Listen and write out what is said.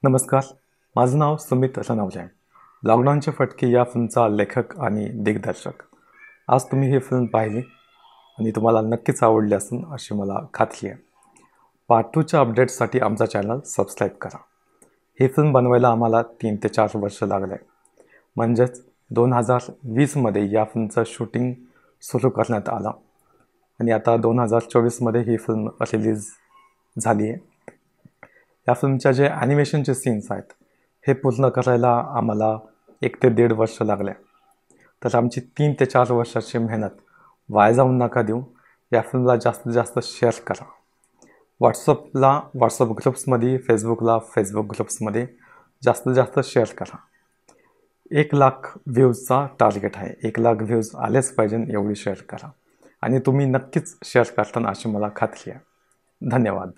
नमस्कार, माझं नाव सुमित रनवले आहे. लॉकडाऊनचे फटके या फिल्मचा लेखक आणि दिग्दर्शक. आज तुम्ही ही फिल्म पाहिली आणि तुम्हाला नक्कीच आवडली असेल अशी मला खात्री आहे. पार्ट 2च्या अपडेट्ससाठी आमचा चॅनल सबस्क्राईब करा. ही फिल्म बनवायला आम्हाला 3 ते 4 वर्ष लागले. म्हणजेच 2020मध्ये या फिल्मचं शूटिंग सुरू करण्यात आलं आणि आता 2024मध्ये ही फिल्म रिलीज झाली आहे. या फिल्मच्या जे ॲनिमेशनचे सीन्स आहेत हे पूर्ण करायला आम्हाला 1 ते 1.5 वर्ष लागले. तर आमची 3 ते 4 वर्षाची मेहनत वाया जाऊन नका देऊ. या फिल्मला जास्तीत जास्त शेअर करा. व्हॉट्सअप ग्रुप्समध्ये, फेसबुक ग्रुप्समध्ये जास्तीत जास्त शेअर करा. 1,00,000 व्ह्यूजचा टार्गेट आहे. 1,00,000 व्ह्यूज आलेच पाहिजे एवढी शेअर करा आणि तुम्ही नक्कीच शेअर करताना अशी मला खात्री आहे. धन्यवाद.